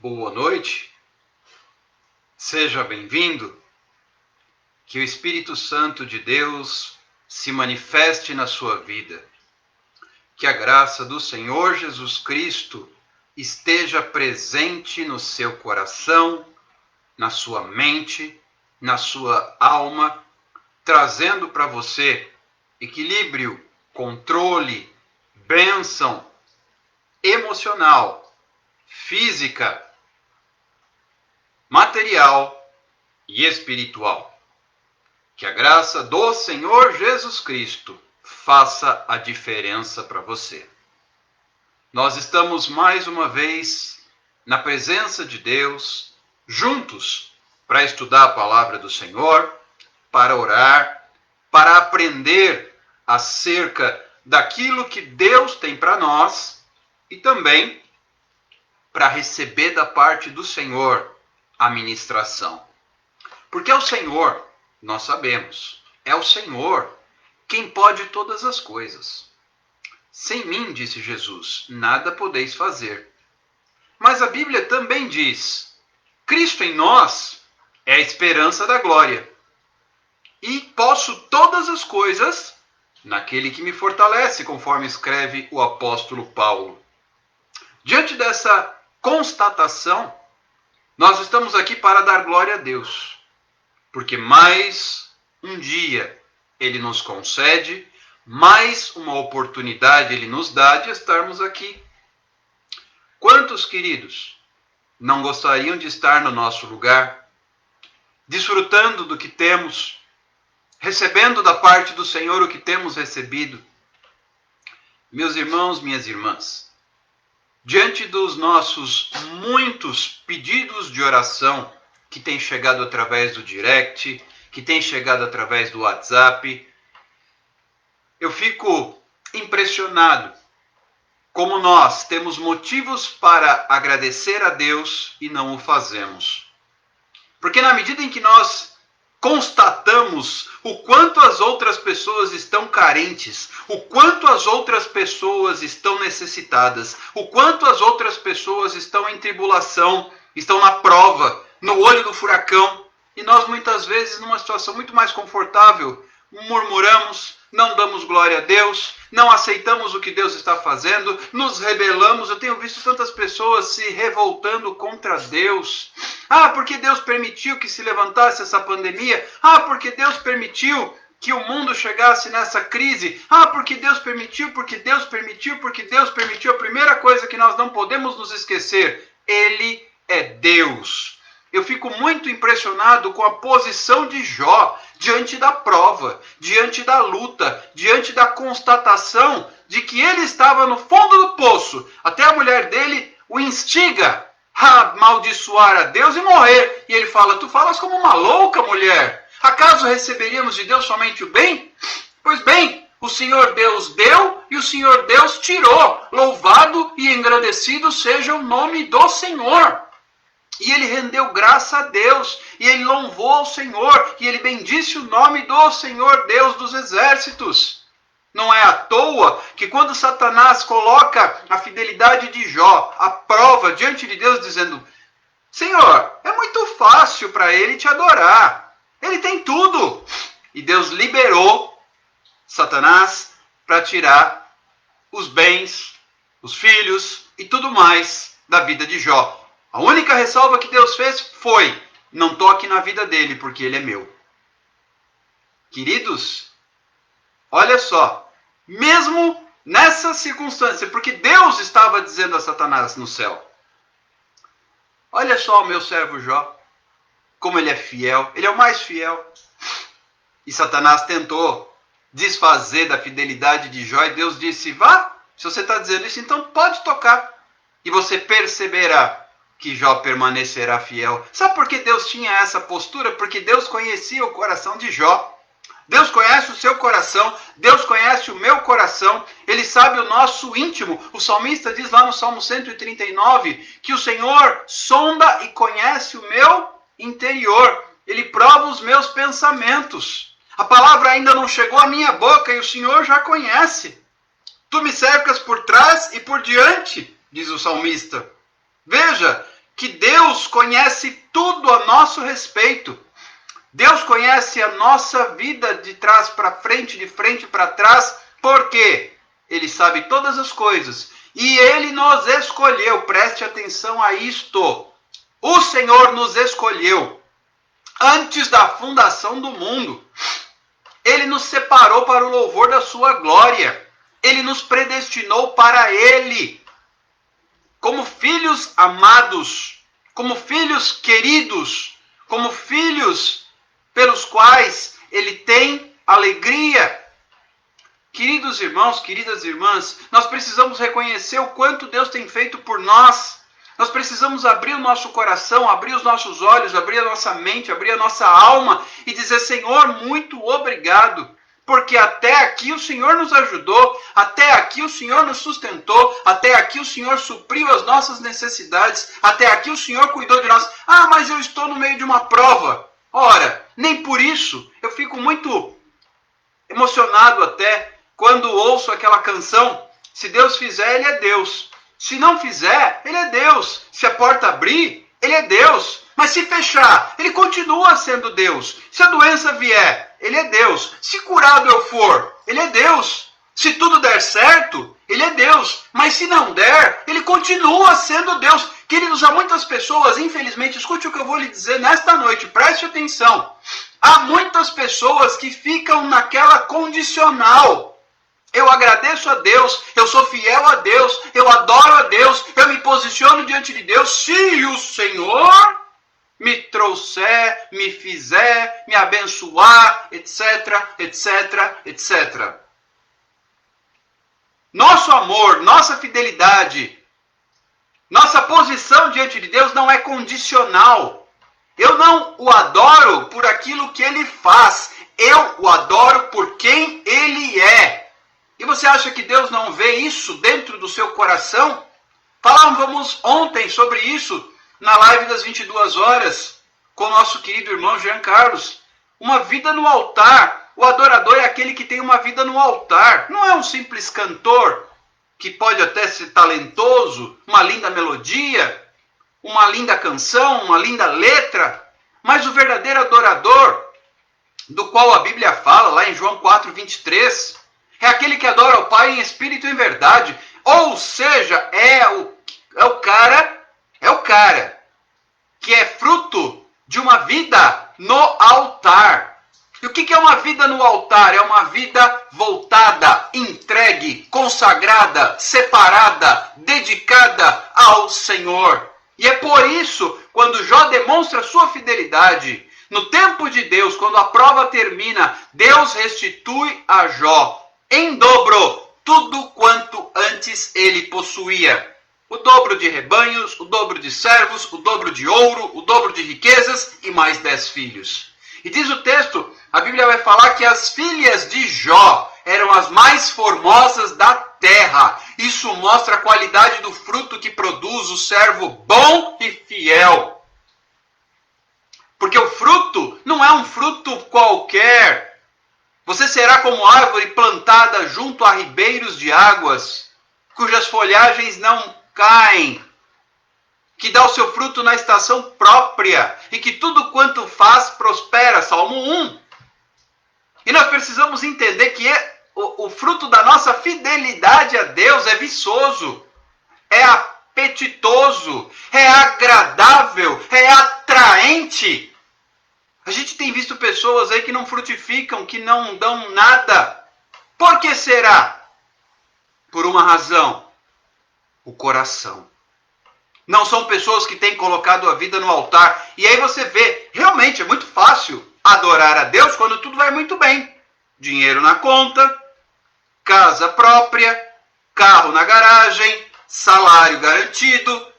Boa noite, seja bem-vindo, que o Espírito Santo de Deus se manifeste na sua vida, que a graça do Senhor Jesus Cristo esteja presente no seu coração, na sua mente, na sua alma, trazendo para você equilíbrio, controle, bênção emocional, física, material e espiritual. Que a graça do Senhor Jesus Cristo faça a diferença para você. Nós estamos mais uma vez na presença de Deus, juntos, para estudar a palavra do Senhor, para orar, para aprender acerca daquilo que Deus tem para nós e também para receber da parte do Senhor a ministração. Porque é o Senhor, nós sabemos, é o Senhor quem pode todas as coisas. Sem mim, disse Jesus, nada podeis fazer. Mas a Bíblia também diz, Cristo em nós é a esperança da glória. E posso todas as coisas naquele que me fortalece, conforme escreve o apóstolo Paulo. Diante dessa constatação, nós estamos aqui para dar glória a Deus, porque mais um dia Ele nos concede, mais uma oportunidade Ele nos dá de estarmos aqui. Quantos, queridos, não gostariam de estar no nosso lugar, desfrutando do que temos, recebendo da parte do Senhor o que temos recebido? Meus irmãos, minhas irmãs, diante dos nossos muitos pedidos de oração que têm chegado através do direct, que têm chegado através do WhatsApp, eu fico impressionado como nós temos motivos para agradecer a Deus e não o fazemos. Porque na medida em que nós constatamos o quanto as outras pessoas estão carentes, o quanto as outras pessoas estão necessitadas, o quanto as outras pessoas estão em tribulação, estão na prova, no olho do furacão, e nós muitas vezes numa situação muito mais confortável, murmuramos, não damos glória a Deus, não aceitamos o que Deus está fazendo, nos rebelamos. Eu tenho visto tantas pessoas se revoltando contra Deus. Ah, porque Deus permitiu que se levantasse essa pandemia. Ah, porque Deus permitiu que o mundo chegasse nessa crise. Ah, porque Deus permitiu, porque Deus permitiu, porque Deus permitiu. A primeira coisa que nós não podemos nos esquecer, Ele é Deus. Eu fico muito impressionado com a posição de Jó diante da prova, diante da luta, diante da constatação de que ele estava no fundo do poço. Até a mulher dele o instiga a amaldiçoar a Deus e morrer. E ele fala, tu falas como uma louca, mulher. Acaso receberíamos de Deus somente o bem? Pois bem, o Senhor Deus deu e o Senhor Deus tirou. Louvado e engrandecido seja o nome do Senhor. E ele rendeu graça a Deus, e ele louvou ao Senhor, e ele bendisse o nome do Senhor Deus dos exércitos. Não é à toa que quando Satanás coloca a fidelidade de Jó à prova diante de Deus, dizendo, Senhor, é muito fácil para ele te adorar, ele tem tudo. E Deus liberou Satanás para tirar os bens, os filhos e tudo mais da vida de Jó. A única ressalva que Deus fez foi, não toque na vida dele, porque ele é meu. Queridos, olha só, mesmo nessa circunstância, porque Deus estava dizendo a Satanás no céu, olha só o meu servo Jó, como ele é fiel, ele é o mais fiel. E Satanás tentou desfazer da fidelidade de Jó, e Deus disse, vá, se você está dizendo isso, então pode tocar, e você perceberá que Jó permanecerá fiel. Sabe por que Deus tinha essa postura? Porque Deus conhecia o coração de Jó. Deus conhece o seu coração, Deus conhece o meu coração, Ele sabe o nosso íntimo. O salmista diz lá no Salmo 139 que o Senhor sonda e conhece o meu interior. Ele prova os meus pensamentos. A palavra ainda não chegou à minha boca e o Senhor já conhece. Tu me cercas por trás e por diante, diz o salmista. Veja que Deus conhece tudo a nosso respeito. Deus conhece a nossa vida de trás para frente, de frente para trás. Por quê? Ele sabe todas as coisas. E Ele nos escolheu. Preste atenção a isto. O Senhor nos escolheu antes da fundação do mundo. Ele nos separou para o louvor da sua glória. Ele nos predestinou para Ele. Como filhos amados, como filhos queridos, como filhos pelos quais Ele tem alegria. Queridos irmãos, queridas irmãs, nós precisamos reconhecer o quanto Deus tem feito por nós. Nós precisamos abrir o nosso coração, abrir os nossos olhos, abrir a nossa mente, abrir a nossa alma e dizer: Senhor, muito obrigado, porque até aqui o Senhor nos ajudou, até aqui o Senhor nos sustentou, até aqui o Senhor supriu as nossas necessidades, até aqui o Senhor cuidou de nós. Ah, mas eu estou no meio de uma prova. Ora, nem por isso eu fico muito emocionado até quando ouço aquela canção: se Deus fizer, Ele é Deus. Se não fizer, Ele é Deus. Se a porta abrir, Ele é Deus. Mas se fechar, Ele continua sendo Deus. Se a doença vier, Ele é Deus. Se curado eu for, Ele é Deus. Se tudo der certo, Ele é Deus. Mas se não der, Ele continua sendo Deus. Queridos, há muitas pessoas, infelizmente, escute o que eu vou lhe dizer nesta noite, preste atenção. Há muitas pessoas que ficam naquela condicional. Eu agradeço a Deus, eu sou fiel a Deus, eu adoro a Deus, eu me posiciono diante de Deus, se o Senhor me trouxer, me fizer, me abençoar, etc, etc, etc. Nosso amor, nossa fidelidade, nossa posição diante de Deus não é condicional. Eu não o adoro por aquilo que Ele faz, eu o adoro por quem Ele é. E você acha que Deus não vê isso dentro do seu coração? Falávamos ontem sobre isso na live das 22 horas com o nosso querido irmão Jean Carlos. Uma vida no altar. O adorador é aquele que tem uma vida no altar. Não é um simples cantor que pode até ser talentoso, uma linda melodia, uma linda canção, uma linda letra. Mas o verdadeiro adorador, do qual a Bíblia fala lá em João 4:23... é aquele que adora o Pai em espírito e em verdade. Ou seja, é o cara que é fruto de uma vida no altar. E o que é uma vida no altar? É uma vida voltada, entregue, consagrada, separada, dedicada ao Senhor. E é por isso, quando Jó demonstra sua fidelidade, no tempo de Deus, quando a prova termina, Deus restitui a Jó em dobro tudo quanto antes ele possuía. O dobro de rebanhos, o dobro de servos, o dobro de ouro, o dobro de riquezas e mais 10 filhos. E diz o texto, a Bíblia vai falar que as filhas de Jó eram as mais formosas da terra. Isso mostra a qualidade do fruto que produz o servo bom e fiel. Porque o fruto não é um fruto qualquer. Você será como árvore plantada junto a ribeiros de águas, cujas folhagens não caem, que dá o seu fruto na estação própria, e que tudo quanto faz prospera. Salmo 1. E nós precisamos entender que o fruto da nossa fidelidade a Deus é viçoso, é apetitoso, é agradável, é atraente. A gente tem visto pessoas aí que não frutificam, que não dão nada. Por que será? Por uma razão: o coração. Não são pessoas que têm colocado a vida no altar. E aí você vê, realmente é muito fácil adorar a Deus quando tudo vai muito bem. Dinheiro na conta, casa própria, carro na garagem, salário garantido.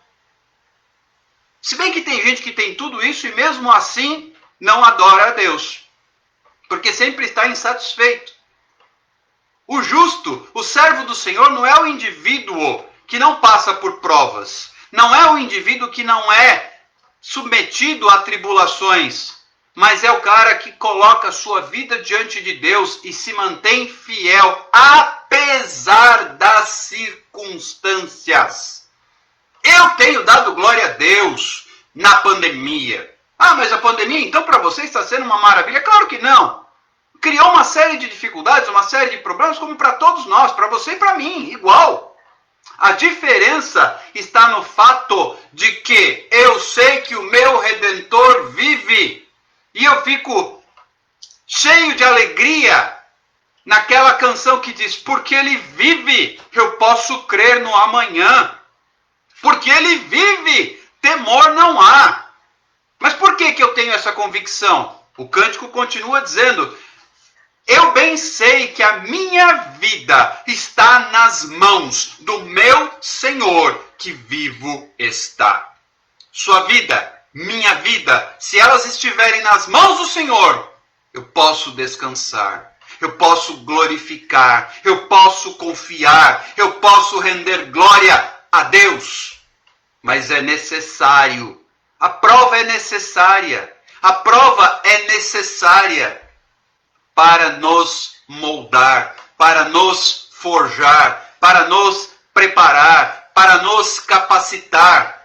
Se bem que tem gente que tem tudo isso e mesmo assim não adora a Deus, porque sempre está insatisfeito. O justo, o servo do Senhor, não é o indivíduo que não passa por provas, não é o indivíduo que não é submetido a tribulações, mas é o cara que coloca a sua vida diante de Deus e se mantém fiel, apesar das circunstâncias. Eu tenho dado glória a Deus na pandemia. Ah, mas a pandemia, então, para você está sendo uma maravilha? Claro que não. Criou uma série de dificuldades, uma série de problemas, como para todos nós, para você e para mim, igual. A diferença está no fato de que eu sei que o meu Redentor vive. E eu fico cheio de alegria naquela canção que diz: porque ele vive, eu posso crer no amanhã. Porque ele vive, temor não há. Mas por que eu tenho essa convicção? O cântico continua dizendo: eu bem sei que a minha vida está nas mãos do meu Senhor, que vivo está. Sua vida, minha vida, se elas estiverem nas mãos do Senhor, eu posso descansar, eu posso glorificar, eu posso confiar, eu posso render glória a Deus. Mas é necessário, a prova é necessária, a prova é necessária para nos moldar, para nos forjar, para nos preparar, para nos capacitar.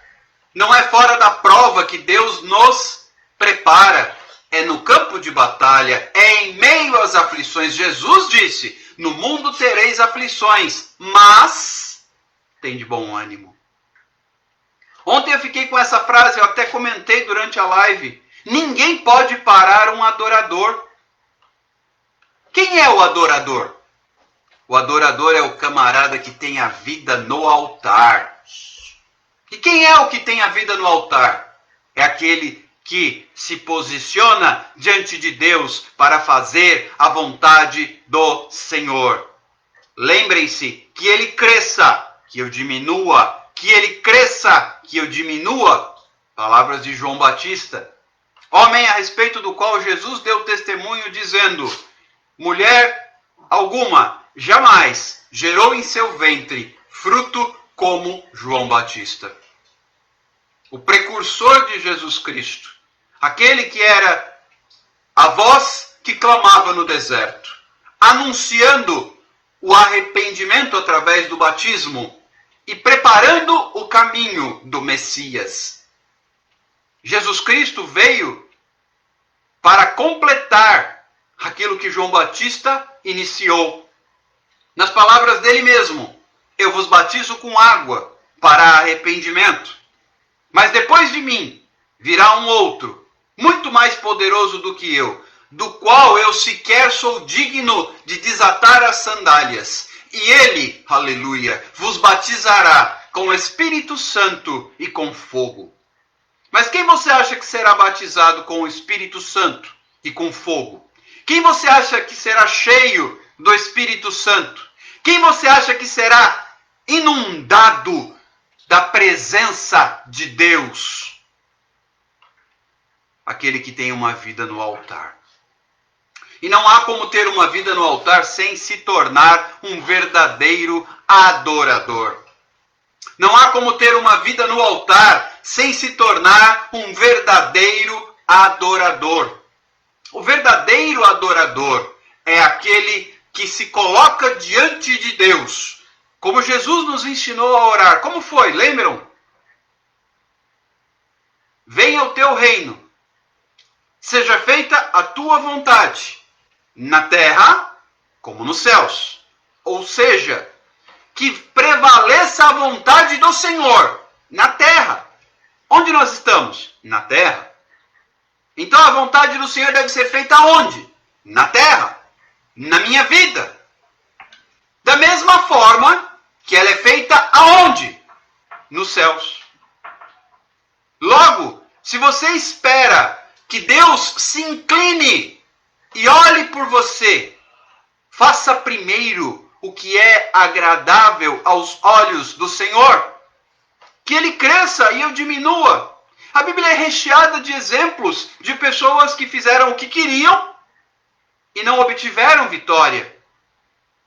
Não é fora da prova que Deus nos prepara. É no campo de batalha, é em meio às aflições. Jesus disse: no mundo tereis aflições, mas tem de bom ânimo. Ontem eu fiquei com essa frase, eu até comentei durante a live. Ninguém pode parar um adorador. Quem é o adorador? O adorador é o camarada que tem a vida no altar. E quem é o que tem a vida no altar? É aquele que se posiciona diante de Deus para fazer a vontade do Senhor. Lembrem-se que ele cresça, que eu diminua, que ele cresça, que eu diminua. Palavras de João Batista. Homem a respeito do qual Jesus deu testemunho dizendo: mulher alguma jamais gerou em seu ventre fruto como João Batista. O precursor de Jesus Cristo. Aquele que era a voz que clamava no deserto, anunciando o arrependimento através do batismo e preparando o caminho do Messias. Jesus Cristo veio para completar aquilo que João Batista iniciou. Nas palavras dele mesmo: eu vos batizo com água para arrependimento, mas depois de mim virá um outro, muito mais poderoso do que eu, do qual eu sequer sou digno de desatar as sandálias. E ele, aleluia, vos batizará com o Espírito Santo e com fogo. Mas quem você acha que será batizado com o Espírito Santo e com fogo? Quem você acha que será cheio do Espírito Santo? Quem você acha que será inundado da presença de Deus? Aquele que tem uma vida no altar. E não há como ter uma vida no altar sem se tornar um verdadeiro adorador. Não há como ter uma vida no altar sem se tornar um verdadeiro adorador. O verdadeiro adorador é aquele que se coloca diante de Deus, como Jesus nos ensinou a orar. Como foi? Lembram? Venha o teu reino, seja feita a tua vontade, na terra como nos céus. Ou seja, que prevaleça a vontade do Senhor na terra. Onde nós estamos? Na terra. Então a vontade do Senhor deve ser feita onde? Na terra. Na minha vida. Da mesma forma que ela é feita aonde? Nos céus. Logo, se você espera que Deus se incline e olhe por você, faça primeiro o que é agradável aos olhos do Senhor. Que ele cresça e eu diminua. A Bíblia é recheada de exemplos de pessoas que fizeram o que queriam e não obtiveram vitória.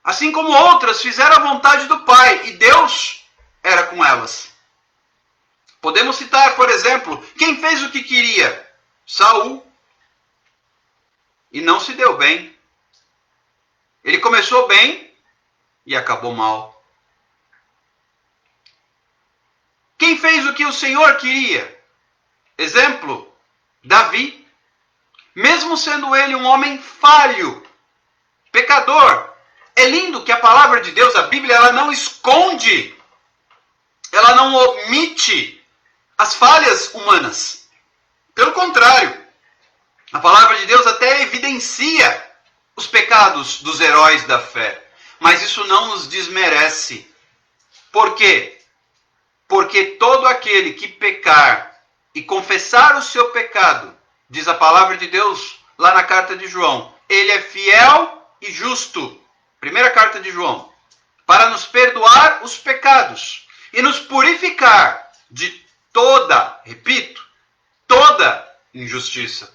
Assim como outras fizeram a vontade do Pai e Deus era com elas. Podemos citar, por exemplo, quem fez o que queria? Saul. E não se deu bem. Ele começou bem e acabou mal. Quem fez o que o Senhor queria? Exemplo, Davi. Mesmo sendo ele um homem falho, pecador. É lindo que a palavra de Deus, a Bíblia, ela não esconde, ela não omite as falhas humanas. Pelo contrário, a palavra de Deus até evidencia os pecados dos heróis da fé. Mas isso não os desmerece. Por quê? Porque todo aquele que pecar e confessar o seu pecado, diz a palavra de Deus lá na carta de João, ele é fiel e justo. Primeira carta de João. Para nos perdoar os pecados e nos purificar de toda, repito, toda injustiça.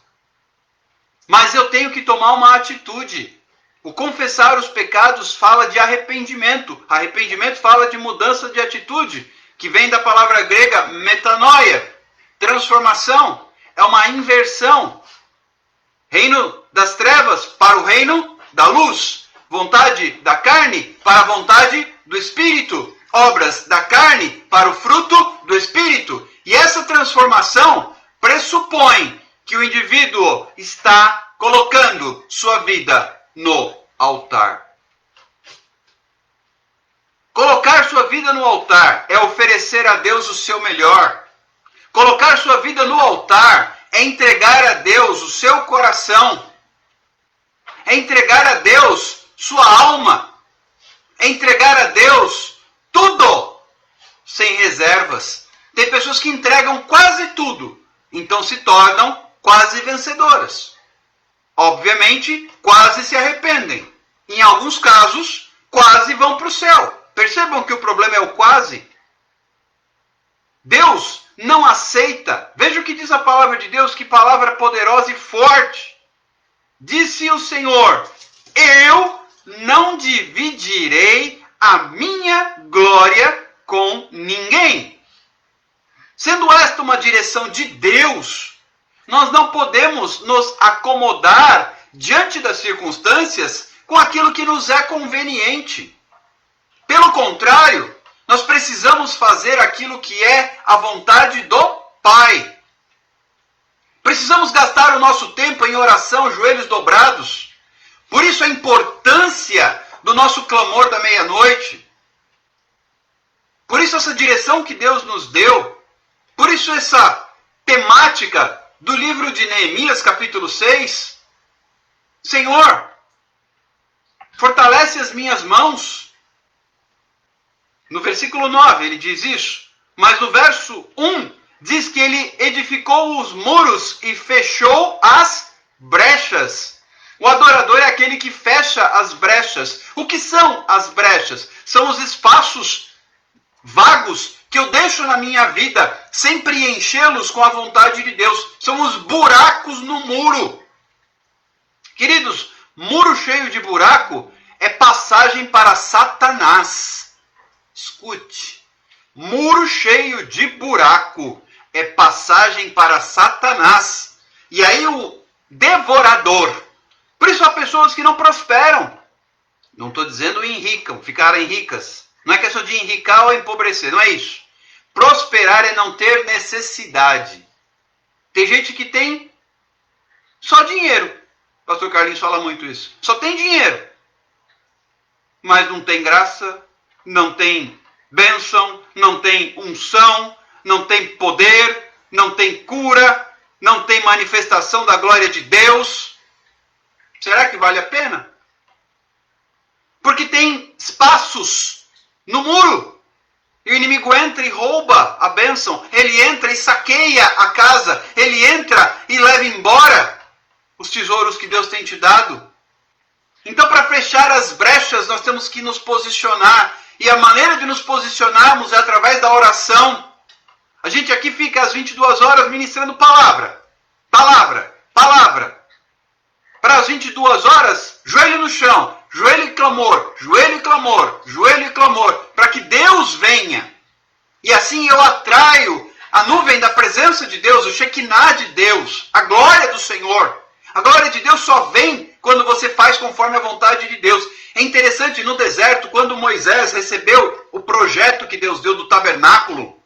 Mas eu tenho que tomar uma atitude. O confessar os pecados fala de arrependimento. Arrependimento fala de mudança de atitude, que vem da palavra grega metanoia. Transformação. É uma inversão. Reino das trevas para o reino da luz. Vontade da carne para a vontade do Espírito. Obras da carne para o fruto do Espírito. E essa transformação pressupõe que o indivíduo está colocando sua vida no altar. Colocar sua vida no altar é oferecer a Deus o seu melhor. Colocar sua vida no altar é entregar a Deus o seu coração. É entregar a Deus sua alma. É entregar a Deus tudo, sem reservas. Tem pessoas que entregam quase tudo, então se tornam quase vencedoras. Obviamente, quase se arrependem. Em alguns casos, quase vão para o céu. Percebam que o problema é o quase. Deus não aceita. Veja o que diz a palavra de Deus, que palavra poderosa e forte. Disse o Senhor: eu não dividirei a minha glória com ninguém. Sendo esta uma direção de Deus, nós não podemos nos acomodar diante das circunstâncias com aquilo que nos é conveniente. Pelo contrário, nós precisamos fazer aquilo que é a vontade do Pai. Precisamos gastar o nosso tempo em oração, joelhos dobrados. Por isso a importância do nosso clamor da meia-noite. Por isso essa direção que Deus nos deu. Por isso essa temática do livro de Neemias, capítulo 6. Senhor, fortalece as minhas mãos. No versículo 9 ele diz isso. Mas no verso 1 diz que ele edificou os muros e fechou as brechas. O adorador é aquele que fecha as brechas. O que são as brechas? São os espaços vagos que eu deixo na minha vida sem preenchê-los com a vontade de Deus. São os buracos no muro. Queridos, muro cheio de buraco é passagem para Satanás. Escute. Muro cheio de buraco é passagem para Satanás. E aí o devorador. Por isso há pessoas que não prosperam. Não estou dizendo enricam, ficarem ricas. Não é questão de enricar ou empobrecer, não é isso. Prosperar é não ter necessidade. Tem gente que tem só dinheiro. O pastor Carlinhos fala muito isso. Só tem dinheiro. Mas não tem graça, não tem bênção, não tem unção, não tem poder, não tem cura, não tem manifestação da glória de Deus. Será que vale a pena? Porque tem espaços no muro. E o inimigo entra e rouba a bênção. Ele entra e saqueia a casa. Ele entra e leva embora os tesouros que Deus tem te dado. Então, para fechar as brechas, nós temos que nos posicionar. E a maneira de nos posicionarmos é através da oração. A gente aqui fica às 22 horas ministrando palavra. Palavra. Palavra. Para as 22 horas, joelho no chão. Joelho e clamor, joelho e clamor, joelho e clamor, para que Deus venha. E assim eu atraio a nuvem da presença de Deus, o Shekinah de Deus, a glória do Senhor. A glória de Deus só vem quando você faz conforme a vontade de Deus. É interessante, no deserto, quando Moisés recebeu o projeto que Deus deu do tabernáculo,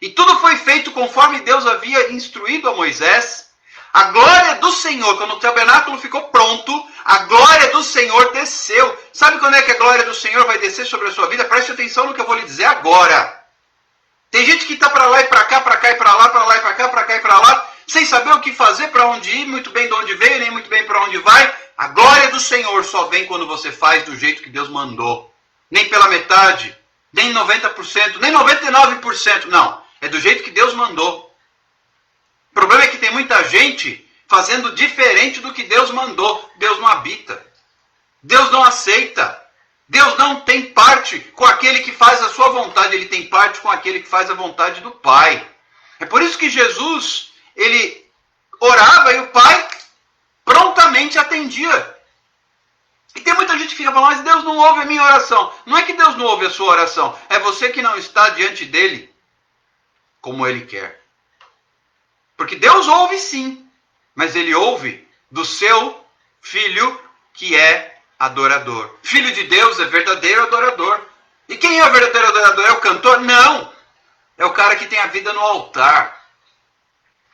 E tudo foi feito conforme Deus havia instruído a Moisés. A glória do Senhor, quando o tabernáculo ficou pronto, a glória do Senhor desceu. Sabe quando é que a glória do Senhor vai descer sobre a sua vida? Preste atenção no que eu vou lhe dizer agora. Tem gente que está para lá e para cá, para cá e para lá, para lá e para cá, para cá e para lá, sem saber o que fazer, para onde ir, muito bem de onde veio, nem muito bem para onde vai. A glória do Senhor só vem quando você faz do jeito que Deus mandou. Nem pela metade, nem 90%, nem 99%, não. É do jeito que Deus mandou. O problema é que tem muita gente fazendo diferente do que Deus mandou. Deus não habita. Deus não aceita. Deus não tem parte com aquele que faz a sua vontade. Ele tem parte com aquele que faz a vontade do Pai. É por isso que Jesus, ele orava e o Pai prontamente atendia. E tem muita gente que fica falando, mas Deus não ouve a minha oração. Não é que Deus não ouve a sua oração. É você que não está diante dele como ele quer. Porque Deus ouve sim, mas ele ouve do seu filho que é adorador. Filho de Deus é verdadeiro adorador. E quem é o verdadeiro adorador? É o cantor? Não. É o cara que tem a vida no altar.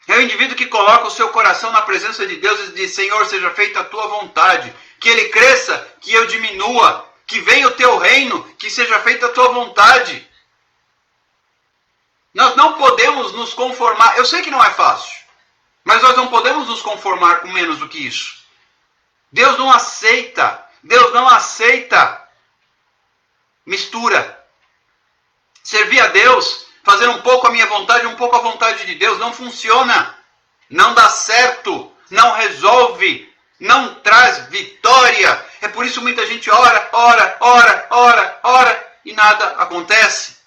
É o indivíduo que coloca o seu coração na presença de Deus e diz, Senhor, seja feita a tua vontade. Que ele cresça, que eu diminua. Que venha o teu reino, que seja feita a tua vontade. Nós não podemos nos conformar. Eu sei que não é fácil. Mas nós não podemos nos conformar com menos do que isso. Deus não aceita. Deus não aceita mistura. Servir a Deus, fazer um pouco a minha vontade, um pouco a vontade de Deus, não funciona. Não dá certo. Não resolve. Não traz vitória. É por isso que muita gente ora e nada acontece.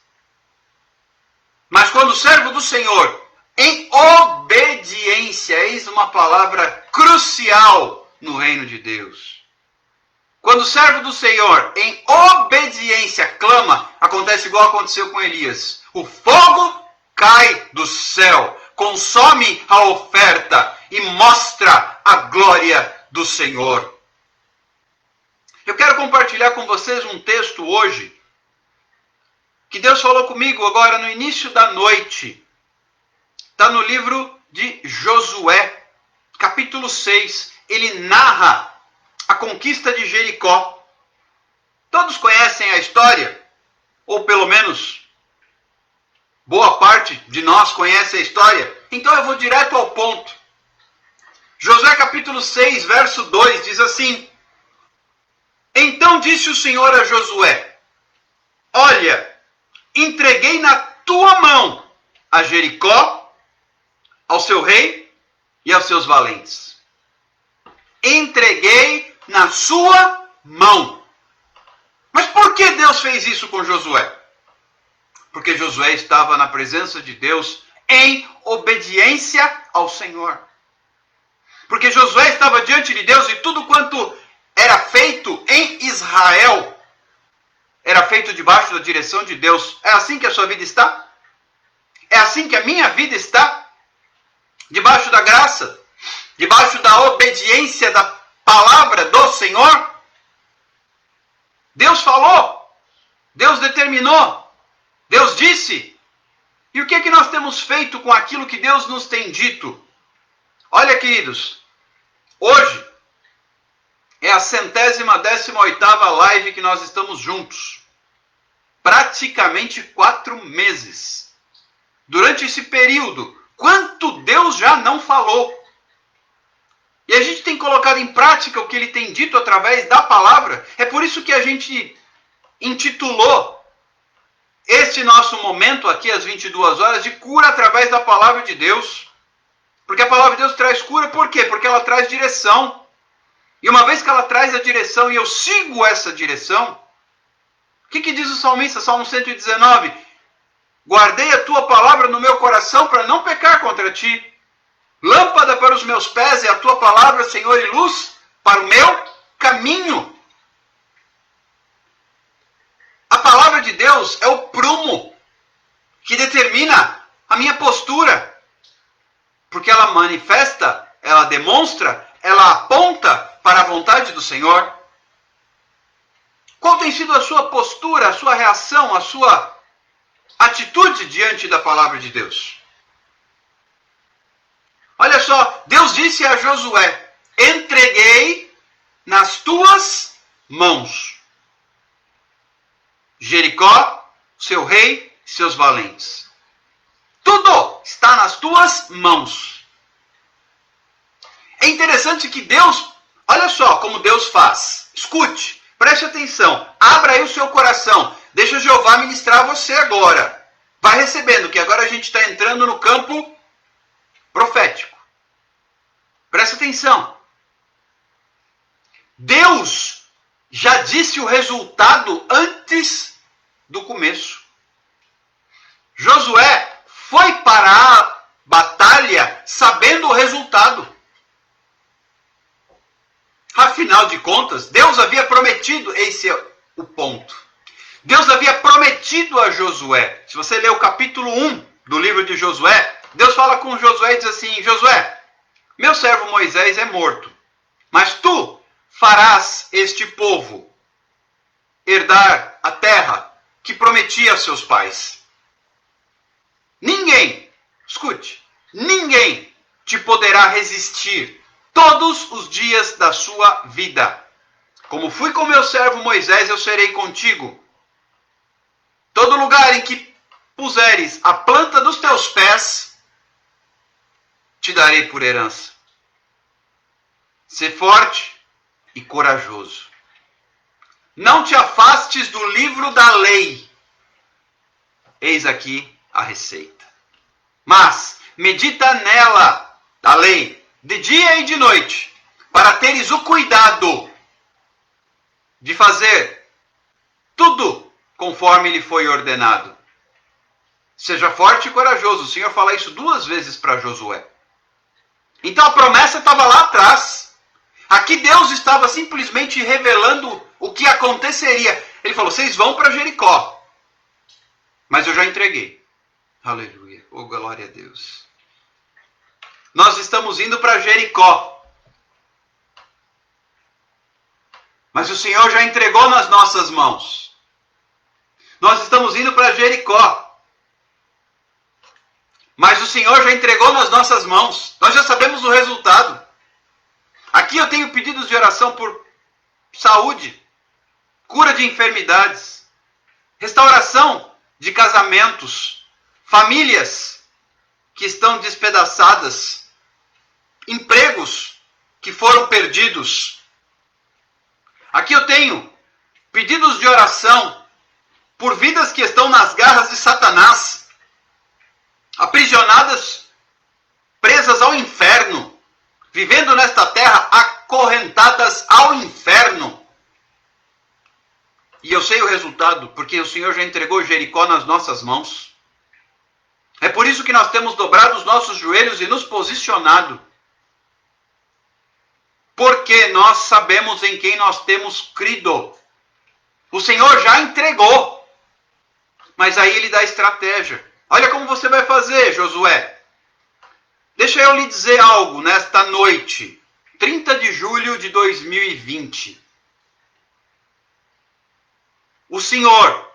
Mas quando o servo do Senhor, em obediência, eis uma palavra crucial no reino de Deus. Quando o servo do Senhor, em obediência, clama, acontece igual aconteceu com Elias. O fogo cai do céu, consome a oferta e mostra a glória do Senhor. Eu quero compartilhar com vocês um texto hoje, que Deus falou comigo agora no início da noite. Está no livro de Josué, capítulo 6. Ele narra a conquista de Jericó. Todos conhecem a história, ou pelo menos boa parte de nós conhece a história. Então eu vou direto ao ponto. Josué capítulo 6, verso 2 diz assim: Então disse o Senhor a Josué, olha, entreguei na tua mão a Jericó, ao seu rei e aos seus valentes. Entreguei na sua mão. Mas por que Deus fez isso com Josué? Porque Josué estava na presença de Deus em obediência ao Senhor. Porque Josué estava diante de Deus e tudo quanto era feito em Israel era feito debaixo da direção de Deus. É assim que a sua vida está? É assim que a minha vida está? Debaixo da graça? Debaixo da obediência da palavra do Senhor? Deus falou. Deus determinou. Deus disse. E o que é que nós temos feito com aquilo que Deus nos tem dito? Olha, queridos, hoje é a 118ª live que nós estamos juntos. Praticamente 4 meses. Durante esse período, quanto Deus já não falou. E a gente tem colocado em prática o que Ele tem dito através da palavra. É por isso que a gente intitulou este nosso momento aqui às 22 horas de cura através da palavra de Deus. Porque a palavra de Deus traz cura, por quê? Porque ela traz direção. E uma vez que ela traz a direção e eu sigo essa direção, o que diz o salmista, Salmo 119? Guardei a tua palavra no meu coração para não pecar contra ti. Lâmpada para os meus pés é a tua palavra, Senhor, e luz para o meu caminho. A palavra de Deus é o prumo que determina a minha postura. Porque ela manifesta, ela demonstra, ela aponta para a vontade do Senhor. Qual tem sido a sua postura, a sua reação, a sua atitude diante da palavra de Deus. Olha só, Deus disse a Josué: entreguei nas tuas mãos Jericó, seu rei e seus valentes. Tudo está nas tuas mãos. É interessante que Deus, olha só como Deus faz. Escute, preste atenção, abra aí o seu coração. Deixa Jeová ministrar a você agora. Vai recebendo, que agora a gente está entrando no campo profético. Presta atenção. Deus já disse o resultado antes do começo. Josué foi para a batalha sabendo o resultado. Afinal de contas, Deus havia prometido, esse é o ponto. Deus havia prometido a Josué. Se você ler o capítulo 1 do livro de Josué, Deus fala com Josué e diz assim: Josué, meu servo Moisés é morto, mas tu farás este povo herdar a terra que prometi a seus pais. Ninguém, escute, ninguém te poderá resistir todos os dias da sua vida. Como fui com meu servo Moisés, eu serei contigo. Todo lugar em que puseres a planta dos teus pés, te darei por herança. Sê forte e corajoso. Não te afastes do livro da lei. Eis aqui a receita. Mas medita nela, da lei, de dia e de noite, para teres o cuidado de fazer tudo conforme lhe foi ordenado. Seja forte e corajoso. O Senhor fala isso 2 vezes para Josué. Então a promessa estava lá atrás. Aqui Deus estava simplesmente revelando o que aconteceria. Ele falou: vocês vão para Jericó, mas eu já entreguei. Aleluia. Oh, glória a Deus. Nós estamos indo para Jericó, mas o Senhor já entregou nas nossas mãos. Nós estamos indo para Jericó, mas o Senhor já entregou nas nossas mãos. Nós já sabemos o resultado. Aqui eu tenho pedidos de oração por saúde, cura de enfermidades, restauração de casamentos, famílias que estão despedaçadas, empregos que foram perdidos. Aqui eu tenho pedidos de oração por vidas que estão nas garras de Satanás, aprisionadas, presas ao inferno, vivendo nesta terra acorrentadas ao inferno. E eu sei o resultado, porque o Senhor já entregou Jericó nas nossas mãos. É por isso que nós temos dobrado os nossos joelhos e nos posicionado. Porque nós sabemos em quem nós temos crido. O Senhor já entregou. Mas aí Ele dá estratégia. Olha como você vai fazer, Josué. Deixa eu lhe dizer algo nesta noite, 30 de julho de 2020. O Senhor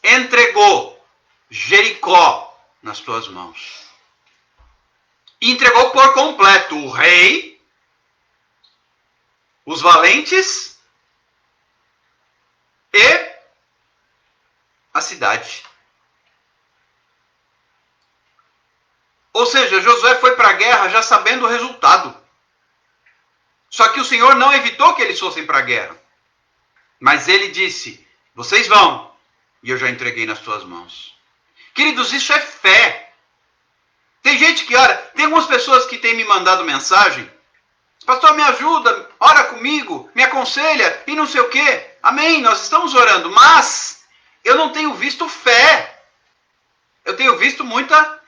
entregou Jericó nas tuas mãos. E entregou por completo o rei, os valentes e a cidade. Ou seja, Josué foi para a guerra já sabendo o resultado. Só que o Senhor não evitou que eles fossem para a guerra. Mas ele disse: vocês vão, e eu já entreguei nas tuas mãos. Queridos, isso é fé. Tem gente que ora, tem algumas pessoas que têm me mandado mensagem: pastor, me ajuda, ora comigo, me aconselha, e não sei o quê. Amém, nós estamos orando, mas eu não tenho visto fé. Eu tenho visto muita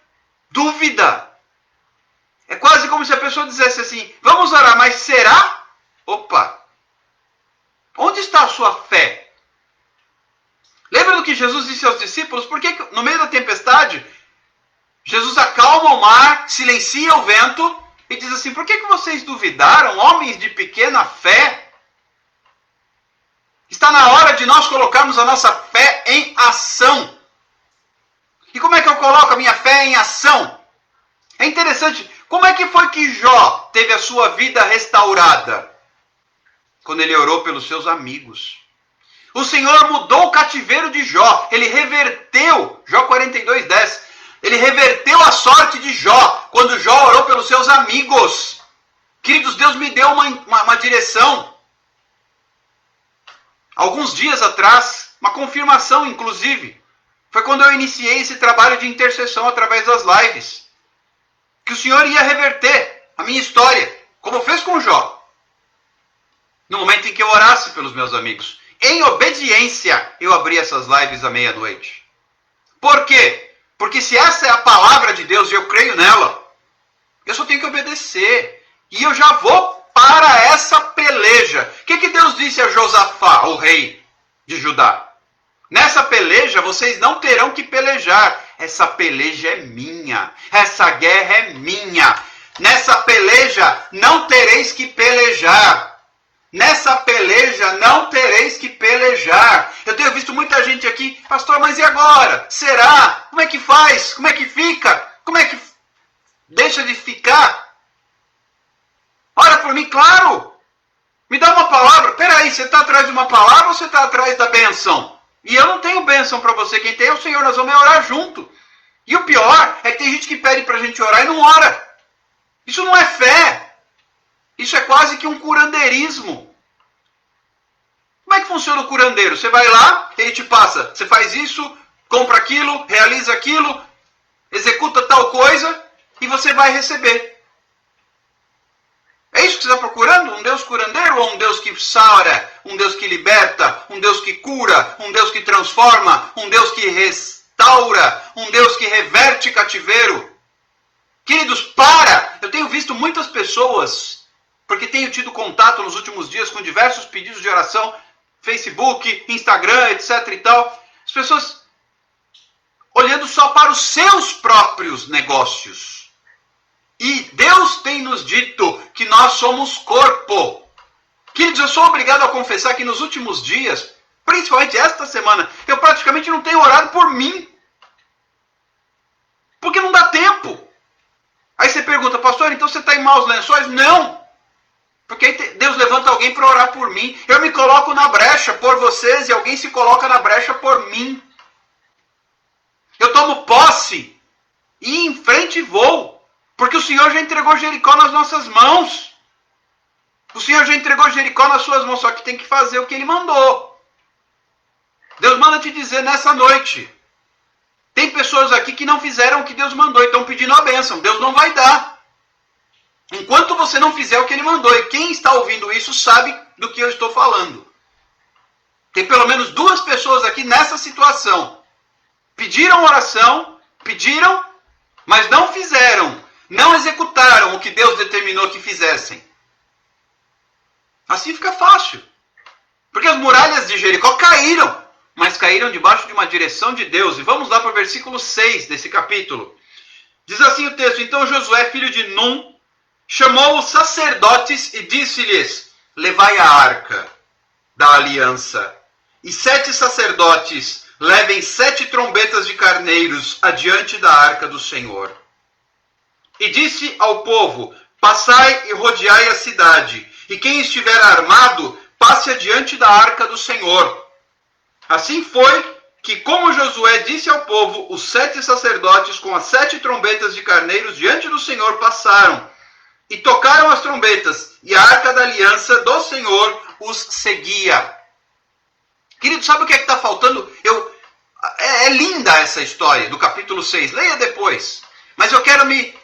dúvida. É quase como se a pessoa dissesse assim: vamos orar, mas será? Opa! Onde está a sua fé? Lembra do que Jesus disse aos discípulos? Por que no meio da tempestade, Jesus acalma o mar, silencia o vento e diz assim: por que vocês duvidaram, homens de pequena fé? Está na hora de nós colocarmos a nossa fé em ação. E como é que eu coloco a minha fé em ação? É interessante, como é que foi que Jó teve a sua vida restaurada? Quando ele orou pelos seus amigos. O Senhor mudou o cativeiro de Jó. Ele reverteu, Jó 42:10. Ele reverteu a sorte de Jó quando Jó orou pelos seus amigos. Queridos, Deus me deu uma direção. Alguns dias atrás, uma confirmação inclusive, foi quando eu iniciei esse trabalho de intercessão através das lives. Que o Senhor ia reverter a minha história, como fez com Jó. No momento em que eu orasse pelos meus amigos. Em obediência, eu abri essas lives à meia-noite. Por quê? Porque se essa é a palavra de Deus e eu creio nela, eu só tenho que obedecer. E eu já vou para essa peleja. O que Deus disse a Josafá, o rei de Judá? Nessa peleja, vocês não terão que pelejar. Essa peleja é minha. Essa guerra é minha. Nessa peleja, não tereis que pelejar. Nessa peleja não tereis que pelejar. Eu tenho visto muita gente aqui, pastor, mas e agora? Será? Como é que faz? Como é que fica? Como é que deixa de ficar? Ora por mim, claro. Me dá uma palavra. Peraí, você está atrás de uma palavra ou você está atrás da bênção? E eu não tenho bênção para você. Quem tem é o Senhor, nós vamos orar junto. E o pior é que tem gente que pede para a gente orar e não ora. Isso não é fé. Isso é quase que um curandeirismo. Como é que funciona o curandeiro? Você vai lá, ele te passa, você faz isso, compra aquilo, realiza aquilo, executa tal coisa e você vai receber. É isso que você está procurando? Um Deus curandeiro ou um Deus que sara, um Deus que liberta, um Deus que cura, um Deus que transforma, um Deus que restaura, um Deus que reverte cativeiro? Queridos, para! Eu tenho visto muitas pessoas, porque tenho tido contato nos últimos dias com diversos pedidos de oração, Facebook, Instagram, etc. e tal. As pessoas olhando só para os seus próprios negócios. E Deus tem nos dito que nós somos corpo. Queridos, eu sou obrigado a confessar que nos últimos dias, principalmente esta semana, eu praticamente não tenho orado por mim. Porque não dá tempo. Aí você pergunta, pastor, então você está em maus lençóis? Não! Porque Deus levanta alguém para orar por mim. Eu me coloco na brecha por vocês e alguém se coloca na brecha por mim. Eu tomo posse e em frente vou. Porque o Senhor já entregou Jericó nas nossas mãos. O Senhor já entregou Jericó nas suas mãos, só que tem que fazer o que Ele mandou. Deus manda te dizer nessa noite. Tem pessoas aqui que não fizeram o que Deus mandou e estão pedindo a bênção. Deus não vai dar. Enquanto você não fizer o que Ele mandou. E quem está ouvindo isso sabe do que eu estou falando. Tem pelo menos 2 pessoas aqui nessa situação. Pediram oração, pediram, mas não fizeram. Não executaram o que Deus determinou que fizessem. Assim fica fácil. Porque as muralhas de Jericó caíram. Mas caíram debaixo de uma direção de Deus. E vamos lá para o versículo 6 desse capítulo. Diz assim o texto: Então Josué, filho de Num, chamou os sacerdotes e disse-lhes: Levai a arca da aliança. E 7 sacerdotes levem 7 trombetas de carneiros adiante da arca do Senhor. E disse ao povo: Passai e rodeai a cidade. E quem estiver armado, passe adiante da arca do Senhor. Assim foi que, como Josué disse ao povo, os 7 sacerdotes com as 7 trombetas de carneiros diante do Senhor passaram. E tocaram as trombetas, e a arca da aliança do Senhor os seguia. Querido, sabe o que é que está faltando? É linda essa história do capítulo 6. Leia depois. Mas eu quero me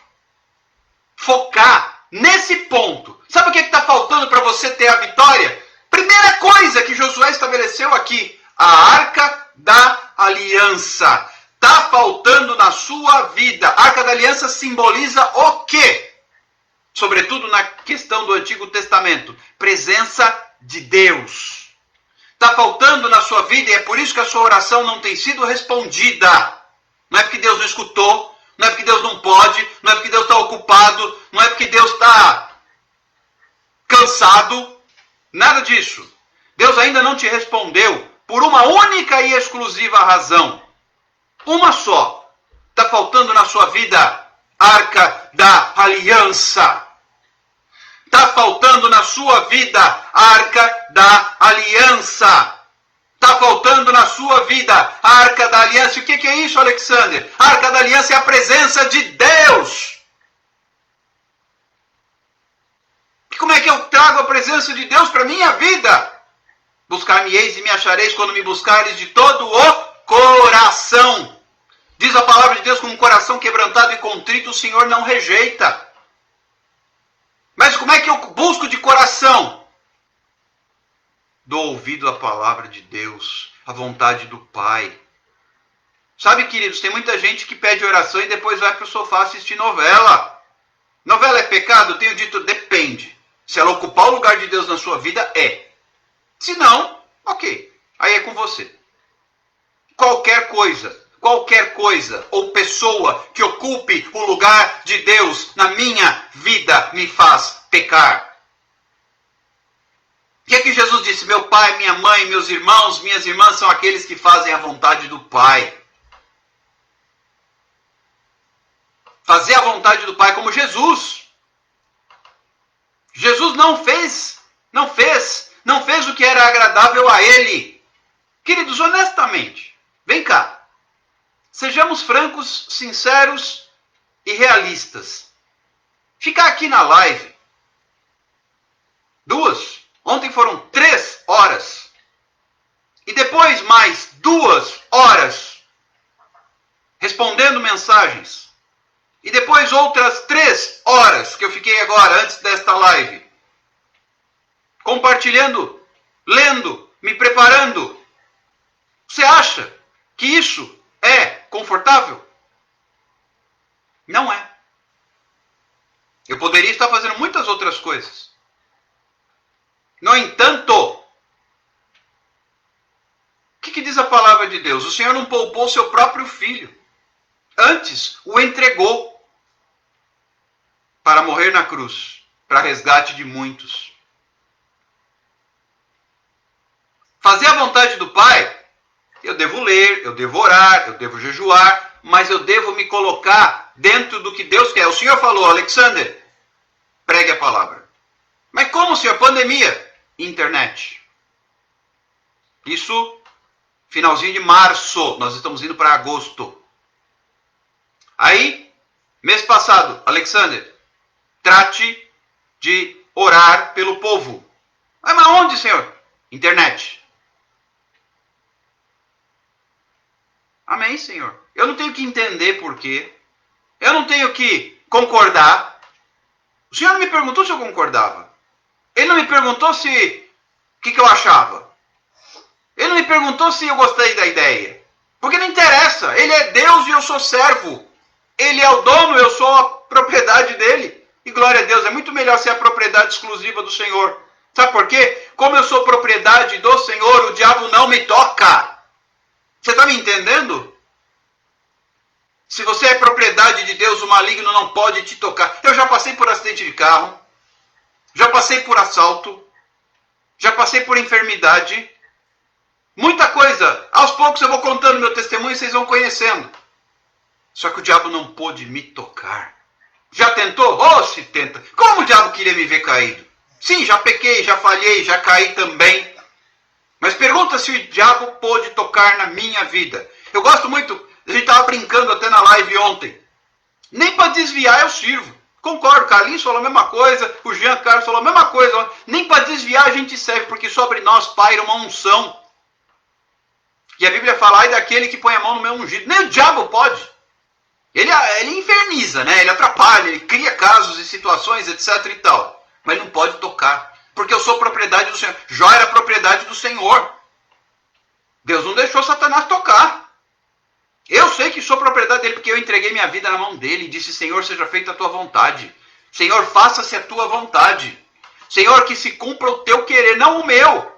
focar nesse ponto. Sabe o que é que está faltando para você ter a vitória? Primeira coisa que Josué estabeleceu aqui: a arca da aliança. Está faltando na sua vida. A arca da aliança simboliza o quê? Sobretudo na questão do Antigo Testamento. Presença de Deus. Está faltando na sua vida e é por isso que a sua oração não tem sido respondida. Não é porque Deus não escutou, não é porque Deus não pode, não é porque Deus está ocupado, não é porque Deus está cansado. Nada disso. Deus ainda não te respondeu por uma única e exclusiva razão. Uma só. Está faltando na sua vida a arca da aliança. Está faltando na sua vida a arca da aliança. Está faltando na sua vida a arca da aliança. E o que é isso, Alexander? A arca da aliança é a presença de Deus. E como é que eu trago a presença de Deus para a minha vida? Buscar-me-eis e me achareis quando me buscareis de todo o coração. Diz a palavra de Deus, com um coração quebrantado e contrito, o Senhor não rejeita. Mas como é que eu busco de coração? Dou ouvido à palavra de Deus, à vontade do Pai. Sabe, queridos, tem muita gente que pede oração e depois vai para o sofá assistir novela. Novela é pecado? Eu tenho dito, depende. Se ela ocupar o lugar de Deus na sua vida, é. Se não, ok. Aí é com você. Qualquer coisa ou pessoa que ocupe o lugar de Deus na minha vida me faz pecar. O que é que Jesus disse? Meu pai, minha mãe, meus irmãos, minhas irmãs são aqueles que fazem a vontade do Pai. Fazer a vontade do Pai como Jesus. Jesus não fez o que era agradável a Ele. Queridos, honestamente, vem cá. Sejamos francos, sinceros e realistas. Ficar aqui na live, 2, ontem foram 3 horas. E depois mais 2 horas respondendo mensagens. E depois outras 3 horas que eu fiquei agora, antes desta live. Compartilhando, lendo, me preparando. Você acha que isso é confortável? Não é. Eu poderia estar fazendo muitas outras coisas. No entanto, o que diz a palavra de Deus? O Senhor não poupou seu próprio filho. Antes, o entregou para morrer na cruz, para resgate de muitos. Fazer a vontade do Pai, eu devo ler, eu devo orar, eu devo jejuar, mas eu devo me colocar dentro do que Deus quer. O Senhor falou, Alexander, pregue a palavra. Mas como, Senhor? Pandemia, internet. Isso, finalzinho de março, nós estamos indo para agosto. Aí, mês passado, Alexander, trate de orar pelo povo. Mas onde, Senhor? Internet. Amém, Senhor. Eu não tenho que entender por quê. Eu não tenho que concordar. O Senhor não me perguntou se eu concordava. Ele não me perguntou o que eu achava. Ele não me perguntou se eu gostei da ideia. Porque não interessa. Ele é Deus e eu sou servo. Ele é o dono, eu sou a propriedade dele. E glória a Deus, é muito melhor ser a propriedade exclusiva do Senhor. Sabe por quê? Como eu sou propriedade do Senhor, o diabo não me toca. Você está me entendendo? Se você é propriedade de Deus, o maligno não pode te tocar. Eu já passei por acidente de carro. Já passei por assalto. Já passei por enfermidade. Muita coisa. Aos poucos eu vou contando meu testemunho e vocês vão conhecendo. Só que o diabo não pôde me tocar. Já tentou? Oh, se tenta. Como o diabo queria me ver caído? Sim, já pequei, já falhei, já caí também. Mas pergunta se o diabo pôde tocar na minha vida. Eu gosto muito, a gente estava brincando até na live ontem. Nem para desviar eu sirvo. Concordo, Carlinhos falou a mesma coisa, o Jean Carlos falou a mesma coisa. Nem para desviar a gente serve, porque sobre nós paira uma unção. E a Bíblia fala, ai daquele que põe a mão no meu ungido. Nem o diabo pode. Ele inferniza, né? Ele atrapalha, ele cria casos e situações, etc e tal. Mas não pode tocar. Porque eu sou propriedade do Senhor. Jó era propriedade do Senhor. Deus não deixou Satanás tocar. Eu sei que sou propriedade dele porque eu entreguei minha vida na mão dele e disse, Senhor, seja feita a tua vontade. Senhor, faça-se a tua vontade. Senhor, que se cumpra o teu querer, não o meu.